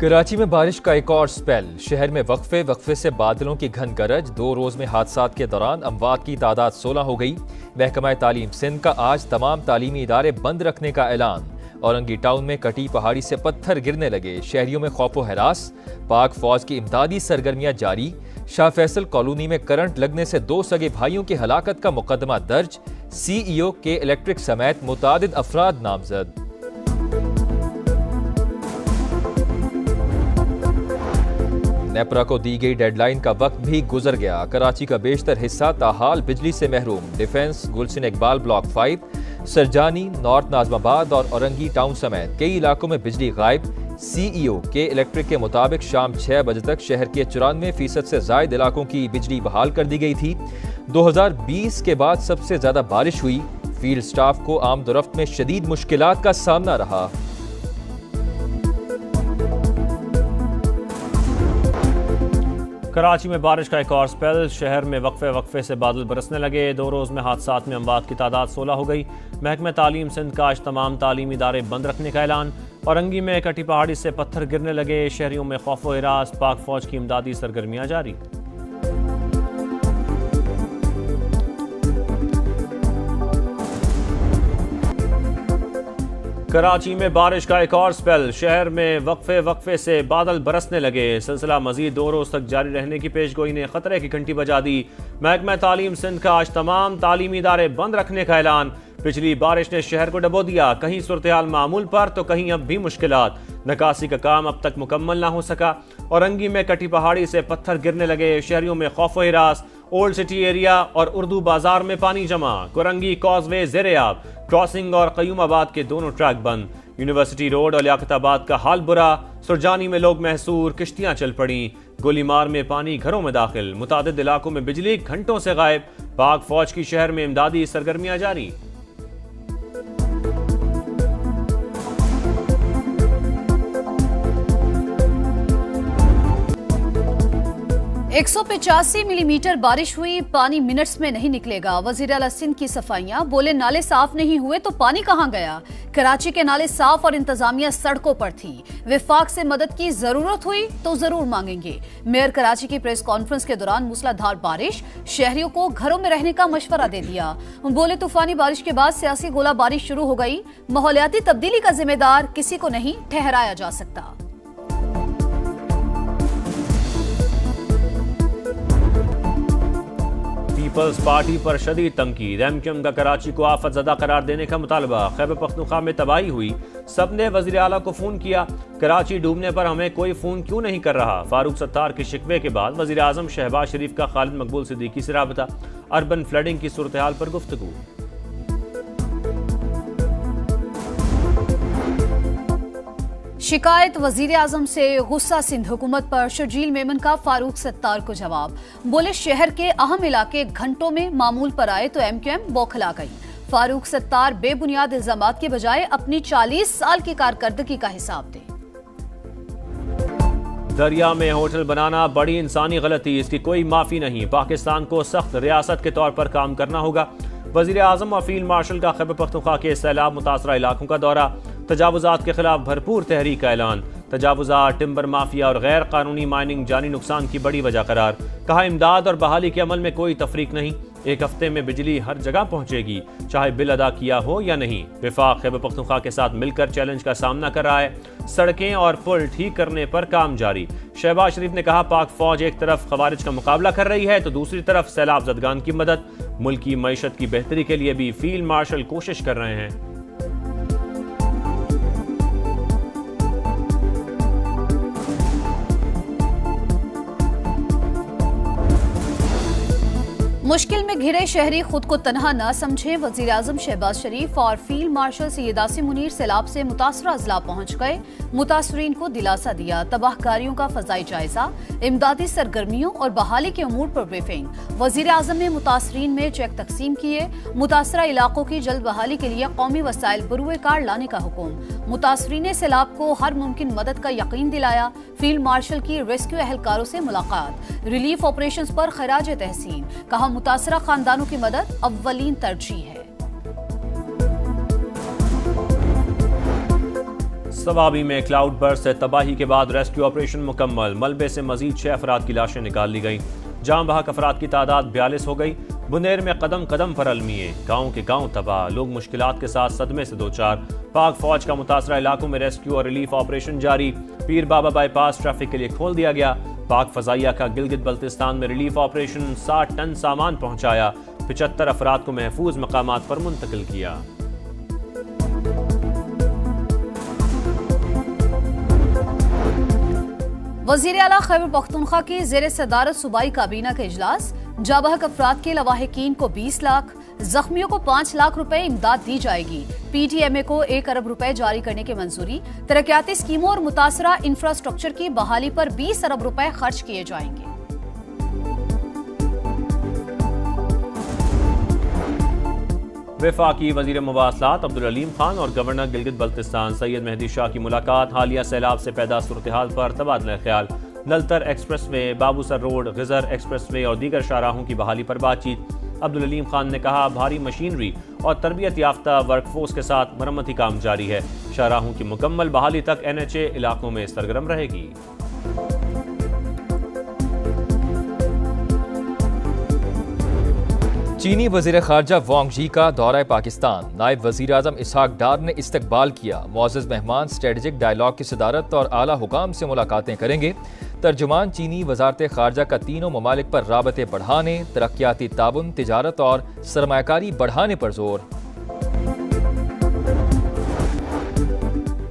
कराची में बारिश का एक और स्पेल। शहर में वक्फे वक्फे से बादलों की घन गरज। 2 रोज में हादसात के दौरान अमवात की तादाद 16 हो गई। महकमा तालीम सिंध का आज तमाम तालीमी इदारे बंद रखने का ऐलान। औरंगी टाउन में कटी पहाड़ी से पत्थर गिरने लगे, शहरियों में खौफो हरास। पाक फौज की इमदादी सरगर्मियां जारी। शाह फैसल कॉलोनी में करंट लगने से 2 सगे भाइयों की हलाकत का मुकदमा दर्ज। CEO के इलेक्ट्रिक समेत मुतादिद अफराद नामजद। नेपरा को दी गई डेडलाइन का वक्त भी गुजर गया। कराची का बेशतर हिस्सा ताहाल बिजली से महरूम। डिफेंस, गुलशन इकबाल ब्लॉक 5, सरजानी, नॉर्थ नाजमाबाद और औरंगी टाउन समेत कई इलाकों में बिजली गायब। CEO के इलेक्ट्रिक के मुताबिक शाम 6 बजे तक शहर के 94% से ज्यादा इलाकों की बिजली बहाल कर दी गई थी। 2020 के बाद सबसे ज्यादा बारिश हुई। फील्ड स्टाफ को आमदोरफ्त में शदीद मुश्किलात का सामना रहा। कराची में बारिश का एक और स्पेल। शहर में वक्फे वक्फे से बादल बरसने लगे। 2 रोज में हादसात में अमवात की तादाद 16 हो गई। महकमा तालीम सिंध का आज तमाम तालीमी इदारे बंद रखने का ऐलान। औरंगी में कटी पहाड़ी से पत्थर गिरने लगे, शहरियों में खौफो हिरास। पाक फौज की इमदादी सरगर्मियां जारी। कराची में बारिश का एक और स्पेल। शहर में वक्फे वक्फे से बादल बरसने लगे। सिलसिला मजीद 2 रोज तक जारी रहने की पेशगोई ने खतरे की घंटी बजा दी। महकमा तालीम सिंध का आज तमाम तालीमी इदारे बंद रखने का ऐलान। पिछली बारिश ने शहर को डबो दिया। कहीं सूरत-ए-हाल मामूल पर तो कहीं अब भी मुश्किलात। निकासी का काम अब तक मुकम्मल ना हो सका। औरंगी में कटी पहाड़ी से पत्थर गिरने लगे, शहरियों में खौफो हिरास। ओल्ड सिटी एरिया और उर्दू बाजार में पानी जमा। कुरंगी कॉजवे ज़ेरे-आब। क्रॉसिंग और कयूमाबाद के दोनों ट्रैक बंद। यूनिवर्सिटी रोड और लियाकताबाद का हाल बुरा। सुरजानी में लोग महसूर, किश्तियां चल पड़ी। गोलीमार में पानी घरों में दाखिल। मुतादिद इलाकों में बिजली घंटों से गायब। पाक फौज की शहर में इमदादी सरगर्मियां जारी। एक 185 मिलीमीटर बारिश हुई, पानी मिनट्स में नहीं निकलेगा। वजीर आला सिंध की सफाइयां, बोले नाले साफ नहीं हुए तो पानी कहां गया। कराची के नाले साफ और इंतजामिया सड़कों पर थी। विफाक से मदद की जरूरत हुई तो जरूर मांगेंगे। मेयर कराची की प्रेस कॉन्फ्रेंस के दौरान मूसलाधार बारिश, शहरियों को घरों में रहने का मशवरा दे दिया। बोले तूफानी बारिश के बाद सियासी गोलाबारी शुरू हो गई। माहौलियाती तब्दीली का जिम्मेदार किसी को नहीं ठहराया जा सकता। पीपल्स पार्टी पर शदीद तंकीद। MQM का कराची को आफत ज़दा करार देने का मुतालबा। खैबर पख्तूनख्वा में तबाही हुई, सबने वज़ीर आला को फोन किया। कराची डूबने पर हमें कोई फोन क्यों नहीं कर रहा। फारूक सत्तार के शिकवे के बाद वज़ीर आज़म शहबाज शरीफ का खालिद मकबूल सिद्दीकी से राबता। अर्बन फ्लडिंग की सूरत हाल पर गुफ्तगू। शिकायत वजीर आजम से, गुस्सा सिंध हुकूमत पर। शर्जील मेमन का फारूक सत्तार को जवाब। बोले शहर के अहम इलाके घंटों में मामूल पर आए तो MQM बौखला गई। फारूक सत्तार बेबुनियाद इल्जामात के बजाय अपनी 40 साल की कारकर्दगी का हिसाब दे। दरिया में होटल बनाना बड़ी इंसानी गलती, इसकी कोई माफी नहीं। पाकिस्तान को सख्त रियासत के तौर पर काम करना होगा। वजीर आजम और फील्ड मार्शल का खैबर पख्तूनख्वा के सैलाब मुतासरा इलाकों का दौरा। तजावुजात के खिलाफ भरपूर तहरीक का ऐलान। तजावुजात, टिम्बर माफिया और गैर कानूनी माइनिंग जानी नुकसान की बड़ी वजह करार। कहा इमदाद और बहाली के अमल में कोई तफरीक नहीं। 1 हफ्ते में बिजली हर जगह पहुंचेगी, चाहे बिल अदा किया हो या नहीं। विफाक खैबर पख्तूनख्वा के साथ मिलकर चैलेंज का सामना कर रहा है। सड़कें और पुल ठीक करने पर काम जारी। शहबाज शरीफ ने कहा पाक फौज एक तरफ खवारिज का मुकाबला कर रही है तो दूसरी तरफ सैलाब ज़दगान की मदद। मुल्क की मईशत की बेहतरी के लिए भी फील्ड मार्शल कोशिश कर रहे हैं। मुश्किल में घिरे शहरी खुद को तनहा न समझें। वजीर आजम शहबाज शरीफ और फील्ड मार्शल सैयद आसिम मुनीर सैलाब से मुतासरा अजला पहुंच गए। मुतासरीन को दिलासा दिया। तबाहकारियों का फजाई जायजा, इमदादी सरगर्मियों और बहाली के अमूर पर ब्रीफिंग। वजीर आजम ने मुतासरीन में चेक तकसीम किए। मुतासरा इलाकों की जल्द बहाली के लिए कौमी वसाइल बरूए कार लाने का हुक्म। मुतासरीन सैलाब को हर मुमकिन मदद का यकीन दिलाया। फील्ड मार्शल की रेस्क्यू एहलकारों से मुलाकात। रिलीफ ऑपरेशंस पर खराज तहसीन। कहा मुतासरा खानदानों की मदद अव्वलीन तरजीह है। सवाबी में क्लाउड बर्स्ट से तबाही के बाद रेस्क्यू ऑपरेशन मुकम्मल। मलबे से मजीद 6 अफराद की लाशें निकाल ली गईं। जाम बहक अफराद की तादाद 42 हो गई। बुनेर में कदम कदम पर अलमिए, गाँव के गाँव तबाह, लोग मुश्किलात के साथ सदमे से दो चार। पाक फौज का मुतासरा इलाकों में रेस्क्यू और रिलीफ ऑपरेशन जारी। पीर बाबा बाईपास ट्रैफिक के लिए खोल दिया गया। पाक फजाइया का गिलगित बल्तिस्तान में रिलीफ ऑपरेशन, 60 टन सामान पहुंचाया। 75 अफराद को महफूज मकामात पर मुंतकिल किया। वज़ीर आला खैबर पख्तूनख्वा की ज़ेर सदारत सूबाई काबीना का इजलास। जाबहक अफराद के लवाहिकीन को 20 लाख, जख्मियों को 5 लाख रुपए इमदाद दी जाएगी। PTMA को 1 अरब रुपए जारी करने की मंजूरी। तरक्याती स्कीमों और मुतासरा इंफ्रास्ट्रक्चर की बहाली पर 20 अरब रुपए खर्च किए जाएंगे। वफाकी वजीर मुवासलात अब्दुल अलीम खान और गवर्नर गिलगित बल्तिस्तान सैयद मेहदी शाह की मुलाकात। हालिया सैलाब से पैदा सूरत-ए-हाल पर तबादला ख्याल। Naltar express way, Babusar road, geyser express way और दीगर शाहराहों की बहाली पर बातचीत। अब्दुल अलीम खान ने कहा, भारी मशीनरी और तरबियत याफ्ता वर्कफोर्स के साथ मरम्मती काम जारी है। शाहराहों की मुकम्मल बहाली तक NHA इलाकों में सरगर्म रहेगी। चीनी वजीर खारजा वांग जी का दौरा पाकिस्तान। नायब वजीर आजम इसहाक डार ने इस्तकबाल किया। मुअज़्ज़ज़ मेहमान स्ट्रेटेजिक डायलॉग की सदारत और आला हुकाम से मुलाकातें करेंगे। तर्जुमान चीनी वजारत खारजा का तीनों ममालिक पर राबते बढ़ाने, तरक्याती ताबुन, तिजारत और सरमायाकारी बढ़ाने पर जोर।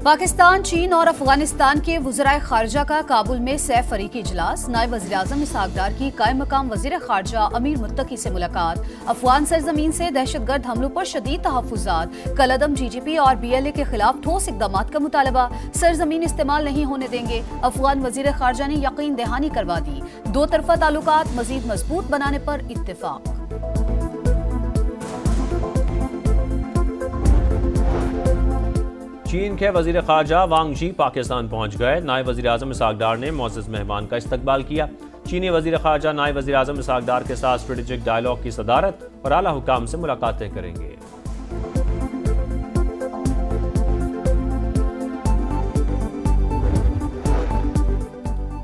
पाकिस्तान, चीन और अफगानिस्तान के वज़राए खारजा का काबुल में सह फरीकी इजलास। नायब वज़ीर आज़म इसहाक डार की कायम मकाम वज़ीर खारजा अमीर मुत्तकी से मुलाकात। अफगान सरजमीन से दहशतगर्द हमलों पर शदीद तहफ़्फ़ुज़ात। कलअदम GGP और BLA के खिलाफ ठोस इक़दामात का मुतालबा। सरजमीन इस्तेमाल नहीं होने देंगे। अफगान वज़ीर खारजा ने यकीन दहानी करवा दी। दो तरफ़ा ताल्लुकात मज़ीद मजबूत बनाने पर इत्तेफ़ाक। चीन के वजीर खारजा वांग जी पाकिस्तान पहुंच गए। नायब वजीर आजम इसहाक डार ने मुअज़्ज़ज़ मेहमान का इस्तकबाल किया। चीनी वजीर खारजा नायब वजीर आजम इसहाक डार के साथ स्ट्रेटेजिक डायलॉग की सदारत और आला हुकाम से मुलाकातें करेंगे।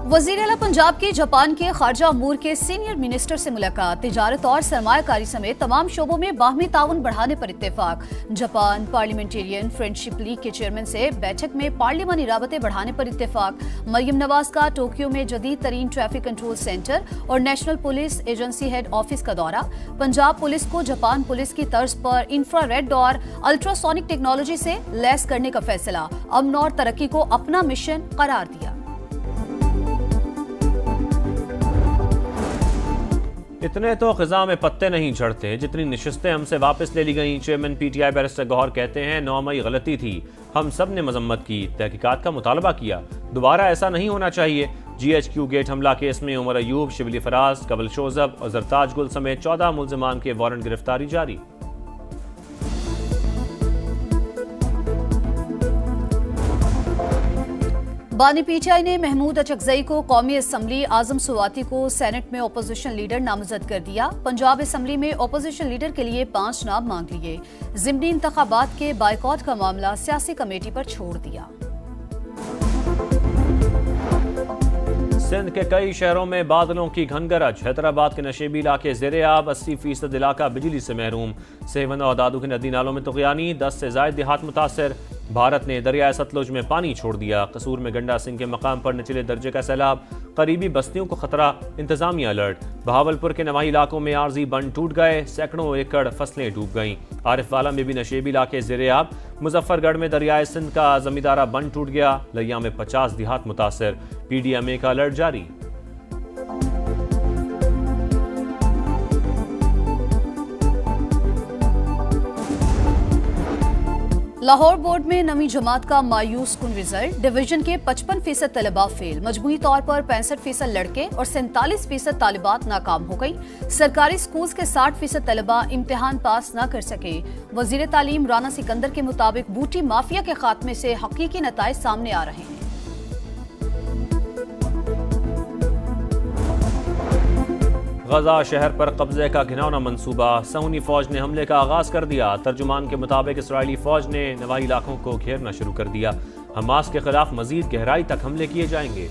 वज़ीर आला पंजाब की जापान के खारजा अमूर के सीनियर मिनिस्टर से मुलाकात। तिजारत और सरमायाकारी समेत तमाम शोबों में बाहमी ताउन बढ़ाने पर इत्तेफाक। जापान पार्लियामेंटेरियन फ्रेंडशिप लीग के चेयरमैन से बैठक में पार्लिमानी राबते बढ़ाने पर इत्तेफाक। मरियम नवाज का टोक्यो में जदीद तरीन ट्रैफिक कंट्रोल सेंटर और national police agency head office का दौरा। पंजाब पुलिस को जापान पुलिस की तर्ज पर इंफ्रारेड और अल्ट्रासोनिक टेक्नोलॉजी से लैस करने का फैसला। अमन और तरक्की को अपना मिशन करार दिया। इतने तो ख़िज़ा में पत्ते नहीं झड़ते जितनी नशिस्तें हमसे वापस ले ली गईं। चेयरमैन PTI बैरिस्टर गौहर कहते हैं, 9 मई गलती थी, हम सब ने मजम्मत की, तहकीकात का मुतालबा किया, दोबारा ऐसा नहीं होना चाहिए। GHQ गेट हमला केस में उमर अयूब, शिबली फराज, कबल शोजब और जरताज गुल समेत 14 मुल्जिमान के वारंट गिरफ्तारी जारी। बानी PTI ने महमूद अचकजई को कौमी असम्बली, आजम सुवाती को सेनेट में ओपोजिशन लीडर नामजद कर दिया। पंजाब असम्बली में ओपोजिशन लीडर के लिए 5 नाम मांग लिए। ज़िमनी इंतखाबात के बायकॉट का मामला सियासी कमेटी पर छोड़ दिया। सिंध के कई शहरों में बादलों की घनगरज। हैदराबाद के नशेबी इलाके ज़ेर-ए-आब, 80% इलाका बिजली से महरूम। सेवन और दादू के नदी नालों में तुग़यानी, 10 से ज़ायद देहात मुतासर। भारत ने दरियाए सतलुज में पानी छोड़ दिया। कसूर में गंडा सिंह के मकाम पर निचले दर्जे का सैलाब, करीबी बस्तियों को खतरा, इंतजामिया अलर्ट। बहावलपुर के नवाही इलाकों में आर्जी बंद टूट गए, सैकड़ों एकड़ फसलें डूब गईं। आरिफवाला में भी नशेबी इलाके ज़ेर-ए-आब। मुजफ्फरगढ़ में दरियाए सिंध का जमींदारा बंद टूट गया। लिया में 50 देहात मुतासर। PDMA का अलर्ट जारी। लाहौर बोर्ड में नवी जमात का मायूस कुन रिजल्ट। डिवीजन के 55% तलबा फेल। मजमूई तौर पर 65% लड़के और 47% तालिबात नाकाम हो गई। सरकारी स्कूल्स के 60% तलबा इम्तिहान पास न कर सके। वजीर तालीम राना सिकंदर के मुताबिक बूटी माफिया के खात्मे से हकीकी नताइज सामने आ रहे हैं। गजा शहर पर कब्जे का घिनौना मंसूबा। सहूनी फौज ने हमले का आगाज कर दिया। तर्जुमान के मुताबिक इसराइली फौज ने नवाही इलाकों को घेरना शुरू कर दिया। हमास के खिलाफ मजीद गहराई तक हमले किए जाएंगे।